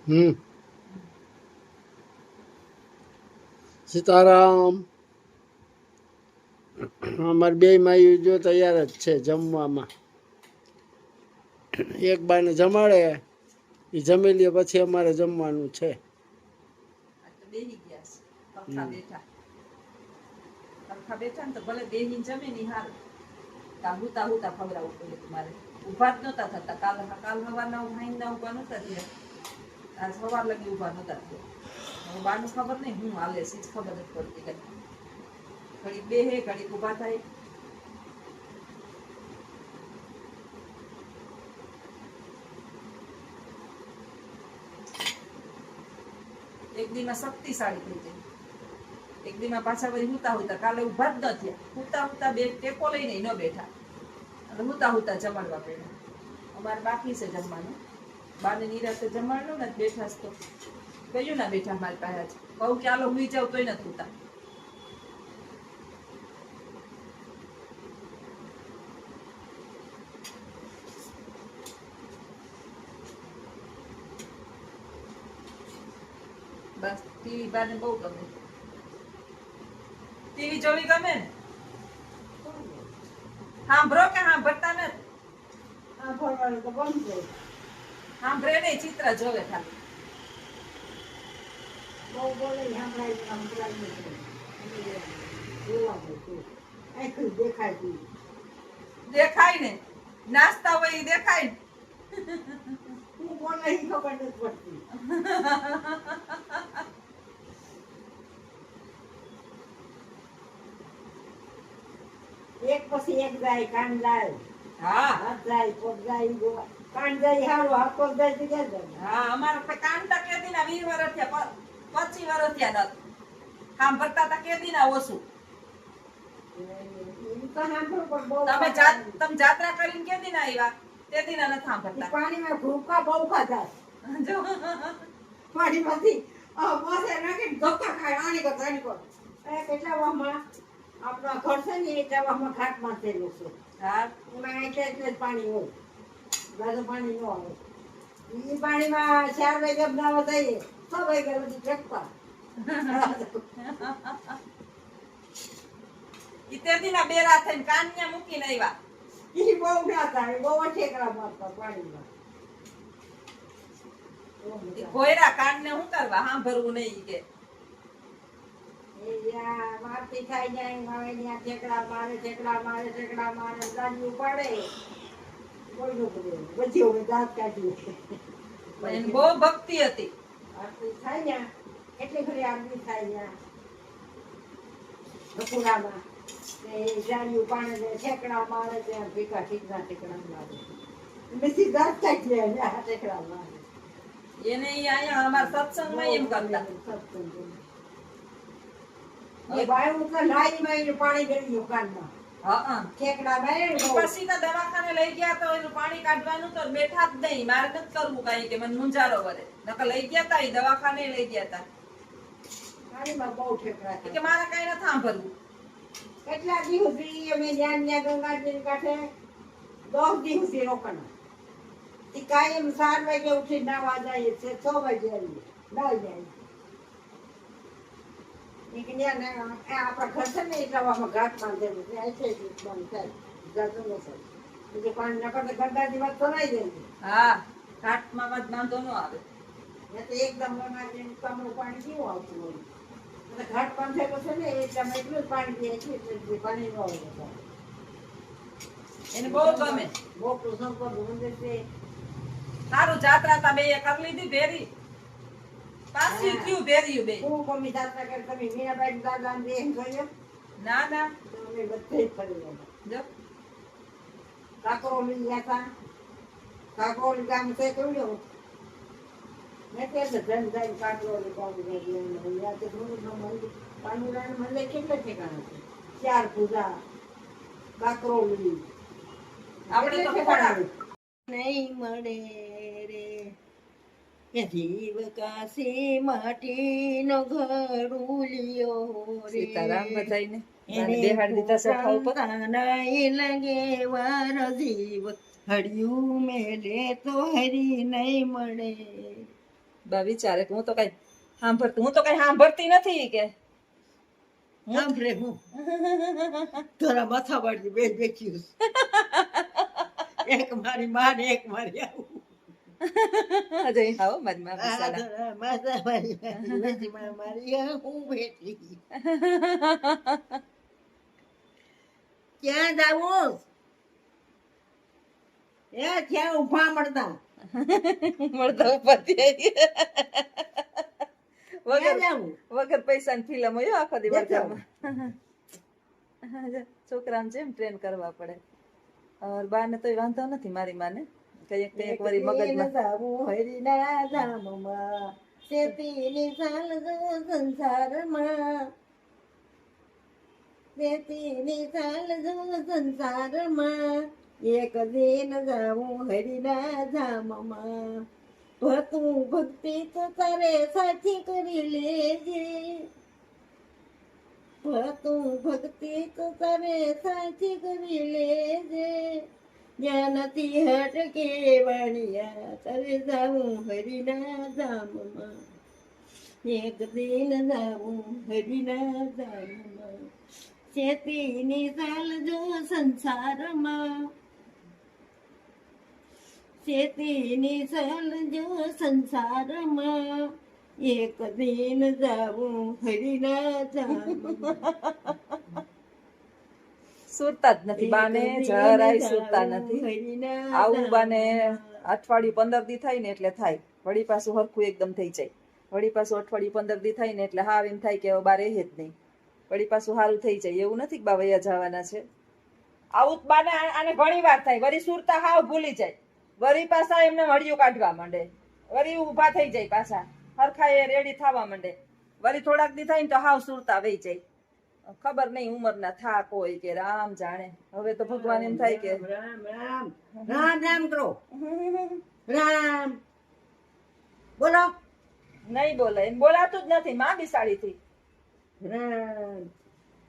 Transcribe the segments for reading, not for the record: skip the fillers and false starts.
હમ સીતારામ. અમારે બે માયું જો તૈયાર જ છે જમવામાં. એક બાને જમાડે એ જમી લે પછી અમારે જમવાનું છે. બેહી ગયા સરખા બેઠા ને તો ભલે બેહીને જમે ને હારું. હુતા હુતા ખવડાવવું પડે તમારે. ઉભા જ નતા થતા. કાલ સવારના ઉઠાઈને ઉભા નતા થયા. આજ સવાર લગી ઉભા નતા થયા. બાનું ખબર નહીં હું હાલે છે ખબર નથી પડતી કઈ. ઘડીક બેહે ઘડીક ઉભા થાય. એક દીમાં શક્તિશાળી થઈ જાય. એક દીમાં પાછા વળી હુતા હુતા કાલે ઉભા જ ન થયા. હુતા હુતા બે ટેકો લઈને ન બેઠા અને હુતા હુતા જમાડવા પડ્યા. અમારે બાકી છે જમવાનું. બાને નિરાતે જમાડ્યું ને બેઠા તો કયું ના બેઠા મારી પાસે કહું કે આલો હુઈ જાવ તોય નથી હુતા. બસ ટીવી બાને બહુ ગમે. ટીવી જોવી ગમે ને? સાંભળો કે સાંભળતા નથી? સાંભળવાનું તો બંધ છે. સાંભળે નહીં, ચિત્ર જોવે ખાલી. બહુ બોલે સંભળાય દેખાય દેખાય ને નાસ્તા હોય એ દેખાય. હું બોલે ખબર નથી પડતી. એક પછી એક જાય કાન જાય. હા હાથ જાય પગ જાય કાન જાય હારું હાથ પગ જાય તો ક્યાં જાય. હા અમારે કાંટા કેદી ના 20 વર્ષ થયા 25 વર્ષ થયા નથી સાંભળતા તા કેદી ના ઓછું. તમે જાત્રા કરીને કેદી ના આવ્યા તેદી ના નથી સાંભળતા. પાણીમાં ભૂકા બહુ ખાધા. પાણીમાંથી બસે નાખીને ધક્કા ખાય આની કો આની કો. કેટલા વાહમાં આપણા ઘર છે ને એ જવામાં ઘાટ માથેલું છે. હા એમાં એટલે પાણી હોય. બાજુ પાણી ન આવે. એ પાણીમાં 4 વાગે બનાવવા જઈએ 6 વાગે બધી ફેંકવા. ઈ તેદી ના બેરા થઈને કાન્યા મૂકીને આવ્યા. ઈ બહુ ના થાય બહુ ઠેકડા મારતા પાણીમાં. કોયરા કાનને શું કરવા સાંભળવું નહીં કે મારતી થાય જાય મારે ત્યાં ઠેકડા મારે ગાડી ઉપાડે કોઈ નું પછી હવે દાંત કાઢી. એની બહુ ભક્તિ હતી. આરતી થાય ને એટલી ખરી આરતી થાય ને બપોરામાં ગાડી ઉપાડે ઠેકડા મારે ત્યાં ભીખા ઠેકડા મારે પછી દાંત કાઢી ને આ ઠેકડા મારે. એને અહીંયા અમારા સત્સંગમાં એમ કરતા. એ બાયું તો લાઈનમાં પાણી ગયું કાનમાં. હા ઠેકડા મારે પછી તો દવાખાને લઈ ગયા તો એનું પાણી કાઢવાનું તો બેઠા જ નહીં. મારે નથી કરવું કઈ કે મને મુંજારો વરે. નકર લઈ ગયા તા એ દવાખાને લઈ ગયા તા. પાણીમાં બહુ ઠેકડા કે મારે કઈ નથી સાંભળવું. કેટલા દિવસથી અમે જ્યાં ગંગાજી કાંઠે 10 દિવસથી રોકાણા. એ કાયમ 4 વાગે ઉઠી નાવા જાય છે 6 વાગે આવીએ નાઈ જાય. આપણા ઘર છે ને એટલામાં ઘાટ બાંધેલું છે બંધ થાય જાતું ન થાય. એટલે પાણી નકર તો ગંગાજી માં તરાઈ જાય. હા ઘાટમાં વાંધો ન આવે. તો એકદમ ગંગાજી કમરું પાણી કેવું આવતું હોય. ઘાટ બાંધેલું છે ને એટલામાં એટલું જ પાણી પીએ છે એટલે પાણી ન આવે. એને બહુ ગમે. મોટું શંકર મંદિર છે. સારું જાત્રા તા બે કરી લીધી ભેરી. પાછી થયું ભેર્યું બે. હું મમ્મી જાત્રા કરી તમે મીરાબાઈ દાદા ને બેન જોયો? ના ના અમે બધે ફરી ગયા. જો કાકરોલી ગયા હતા. કાકરોલી ગામ છે કેવડું? મેં કે ધન જાય કાકરોલી ગામ ગયા તો મંદિર પાંડુરાનું મંદિર કેટલા ઠેકાણા છે? 4 પૂજા કાકરોલી આપણે તો ખોડા નહીં મળે રે એ જીવ કાશી માટીનો ઘડુલિયો રે. સીતારામ બધાઈને એને બેહાડી દીધા સોફા ઉપર. નહીં લગે વાર જીવ હરિયું મેલે તો હરી નહીં મળે. બા વિચારે કે હું તો કઈ સાંભળતી નથી કે સાંભળે હું તારા માથા વાળી બે બેઠી એક મારી માં ને એક મારી આવું અજય આવો મારી માં આ બિચારા. તારા માથા વાળી વચમાં મારી આ હું બેઠી ક્યાં જાવું એ ક્યાં ઉભા મળતા મળતા ઉપર થી ક્યાં વગર જાવું વગર પૈસાની ફિલ્મ હોય હો આખો દી જતા વળગામાં. છોકરાને જેમ ટ્રેન કરવા પડે. બાને તો વાંધો નથી મારી માને કઈક કઈક વરી મગજમાં જાવું હરિના ધામમાં શેતીની સાલ જો સંસારમાં શેતીની સાલ જો સંસારમાં એક દિન જાવું હરિના ધામમાં ભતું ભક્તિ તો તારે સાચી કરી લેજે ભતું ભક્તિ તો તારે સાચી કરી લેજે જ્ઞાનથી હટકે વાણિયા તારે જાવું હરિના ધામમાં એક દિન જાવું હરિના ધામમાં શેતીની સાલ જો સંસારમાં શેતીની સાલ જો સંસારમાં એક દિન જાવું હરિના ધામમાં સુરતા જ નથી બાને જરાય સુરતા નથી. આવું બાને અઠવાડિયું 15 દી થાય ને એટલે થાય વળી પાછું હરખું એકદમ થઈ જાય. વળી પાછું અઠવાડિયું 15 દી થાય ને એટલે હાવ એમ થાય કે હવે બા રહે જ નહીં. વળી પાછું સારું થઈ જાય. એવું નથી કે બા વયા જવાના છે. આવું જ બાને આને ઘણી વાર થાય. વળી સુરતા હાવ ભૂલી જાય. વળી પાછા એમને હળિયું કાઢવા માંડે. વળી ઊભા થઈ જાય પાછા હરખા એ રેડી થવા માંડે. વળી થોડાક દી થાય ને તો હાવ સુરતા વહી જાય. ખબર નહીં ઉંમરના થાક હોય કે રામ જાણે. હવે તો ભગવાન એમ થાય કે રામ રામ રામ રામ કરો રામ બોલો નહીં બોલે એમ બોલાતું જ નથી માં બિસાડી થી. રામ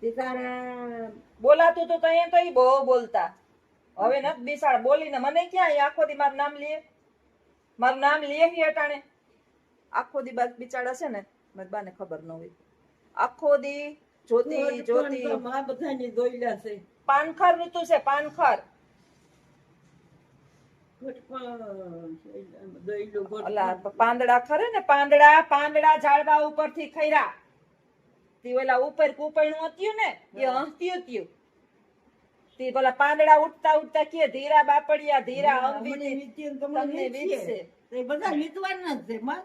સીતારામ બોલાતું તો અહીંયા તો ઈ બહુ બોલતા. હવે નથી બિસાડ બોલીને મને ક્યાં ઈ આખો દી મારું નામ લે અટાણે આખો દી બિચારા છે ને મારી બાને ખબર ન હોય. આખો દી જોતી માં બધાની દોયલા છે પાનખર ઋતુ છે પાનખર. ઓલા પાંદડા ખરે ને પાંદડા ઝાડવા ઉપરથી ખૈરા તી ઓલા ઉપર કુપણું હતું ને એ હસતી હતું તી પેલા પાંદડા ઉઠતા કે ધીરા બાપડિયા ધીરા અંબી તમને વીજશે. બધા લીધવાના જ છે માં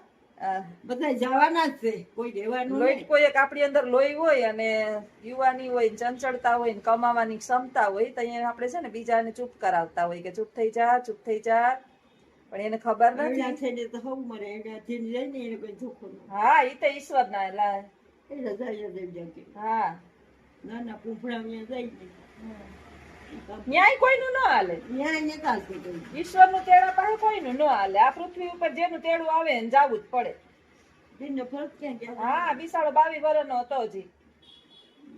બધા જવાના જ છે કોઈ રહેવાનું લોહી કોઈ એક આપણી અંદર લોહી હોય અને યુવાની હોય ચંચળતા હોય ને કમાવાની ક્ષમતા હોય તો અહીંયા આપણે છે ને બીજાને ચૂપ કરાવતા હોય કે ચૂપ થઈ જા પણ એને ખબર નથી. છે ને તો હવ મરે એના થી જાય ને એને કોઈ જોખમ હા ઈ તો ઈશ્વર ના એ રજાયા દેવ જાકે હા નાના પૂંફડા અહીંયા જાય ને ન્યાય કોઈનું ન હાલે. ન્યાય ને ચાલતું કોઈ ઈશ્વર નું તેડા પાસે કોઈનું ન હાલે. આ પૃથ્વી ઉપર જેનું તેડું આવે ને જાવું જ પડે. દિનનો ફરક ક્યાં ગયા હા બિસાડો 22 વર્ષનો હતો હજી.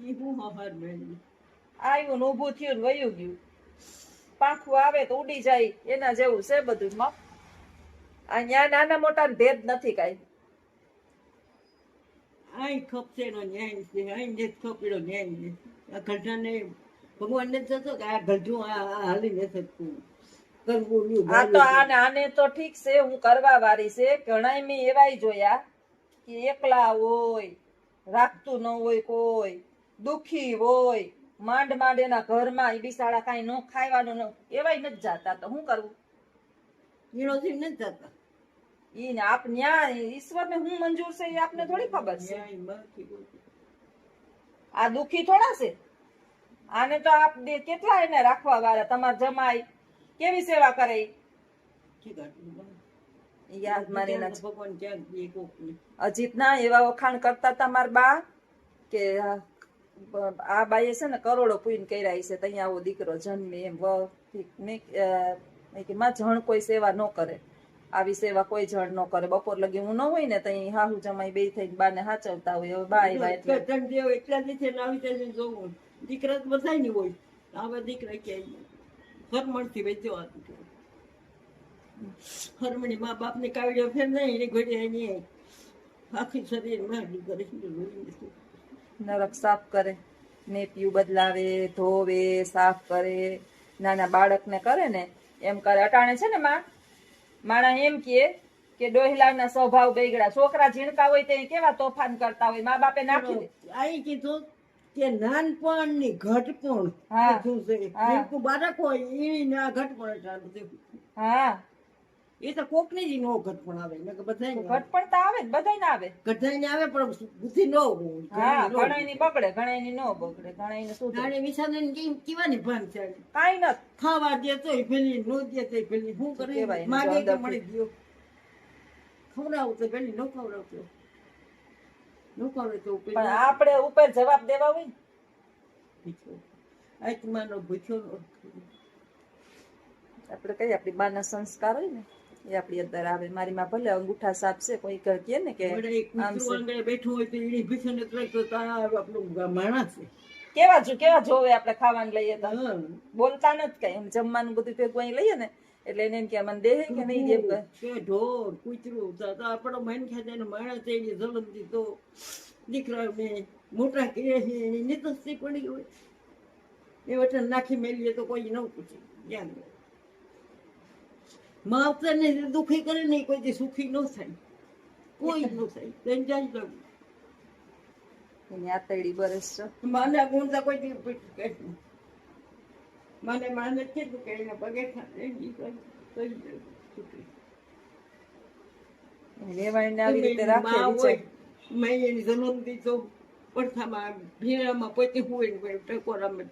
ઈ હું હહાર મેળવી આવ્યું ને ઊભું થયું ને વયું ગયું. પાંખું આવે તો ઉડી જાય એના જેવું છે બધું. આ ન્યા નાના મોટા ભેદ નથી કાંઈ. આઈ ખપશે નો ન્યાય છે આઈ ને ખપેલો ન્યાય ને આ ઘટનાને ભગવાન ને થતો કે આ ગઢું આ હાલી ન શકતું કરવું નહીં આ તો આને તો ઠીક છે હું કરવા વાળી છે. ઘણાય મેં એવાય જોયા કે એકલા હોય રાખતું ન હોય કોઈ દુખી હોય માંડ એના ઘરમાં ઈ બિસાડા કાંઈ ન ખાવાનું ન એવાય નથી જાતા. તો શું કરવું? ઈણોથી નથી જતા ઈ ને આપ ન્યા ઈશ્વર ને હું મંજૂર છે એ આપને થોડી ખબર છે. ન્યાય માથી બોલતું. આ દુખી થોડા છે. આને તો આપ કેટલા એને રાખવા વાળા તમાર જમાઈ કેવી સેવા કરે ઈ? ઠીક આટલું બસ. યાદ મારી ના ભગવાન ક્યાંક દે કોકને. અજીત ના એવા વખાણ કરતા હતા માર બા કે આ બાઈએ છે ને કરોડો પૂન કર્યા છે તો અહીંયા આવો દીકરો જન્મે એમ મેં કે માં જણ કોઈ સેવા ન કરે. આવી સેવા કોઈ જણ ન કરે. બપોર લગી હું ન હોય ને તો હાહુ જમાઈ બે થઈને બાને હાચવતા હોય. હવે બા આવ્યા એટલે ત્રણ દેવ એટલા દીધે ને આવી રીતે જોવું દીકરા તો બધાય ની હોય આવા દીકરા ક્યાંય ફરમણથી વેચવા હરમણી મા બાપને કાવડ્યો ફેર નહીં એની ઘડી એની આખી શરીર માંડી કરે નરક સાફ કરે, નેપિયું બદલાવે, ધોવે, સાફ કરે, નાના બાળકને કરે ને એમ કરે. અટાણે છે ને માણા એમ કે ડોહિલાના સ્વભાવ બગડ્યા. છોકરા ઝીણકા હોય તે કેવા તોફાન કરતા હોય, મા બાપે નાખી દે. આઈ કીધું કે નાનપણ ની ઘટપણ હા. શું છે હા. જીવકું બાળક હોય એ ના ઘટપણ ચાલુ છે. હા, એ તો કોક ની જ નો ઘટપણ આવે ને બધા ઘટપણ તો આવે ને, બધાય ના આવે. ગઢાઈ ને આવે પણ બુદ્ધિ ન હોય હા, ઘણાયની બગડે, ઘણાયની ન બગડે, ઘણાયને સુધરે. જાણે વિશાને કેમ કેવાની ભાન છે કાંઈ નથી. ખાવા દે તોય પેલી નો દે તોય પેલી શું કરે કેવાય એને માગે જો કે અંદરથી. મળી ગયો ખવડાવું તો પેલી ન ખવડાવતો ન ખવડે તો પણ પેલી આપણે ઉપર જવાબ દેવા હોય ને, આત્માનો ભૂખ્યો આપણે કઈ આપણી બાના સંસ્કાર હોય ને એ આપણી અંદર આવે. મારી માં ભલે અંગૂઠા સાપ છે, કોઈ કહે ને કે આમ છે. બેઠું હોય તો એની ભીષણ તો આપણું માણસ છે કેવા જોવે આપણે ખાવાનું લઈએ તો હા. બોલતા નથી કઈ. એમ જમવાનું બધું ભેગું અહીં લઈએ ને એટલે એને એમ કે મને દેહે કે નહીં એમ કહે. કે ઢોર કૂતરું તો આપણો મન ખાધા માણસ એની જલમથી તો દીકરાને મોટા કહે છે એની નિતસ્તી પડી હોય એ વચન નાખી મેલીએ તો કોઈ ન પૂછે જ્ઞાન માવતરને દુઃખી કરે ને કોઈ સુખી ન થાય, કોઈ ન થાય. સમજાય તો એની આતરડી બરસ છે. માને ગુણતા કોઈ દી માને કીધું કે એના પગે રેવાઈને આવી રીતે રાખે વિચાર. મેં એની જન્મથી તો પડખામાં ભીણામાં પોતે હોય ને ટકોરામાં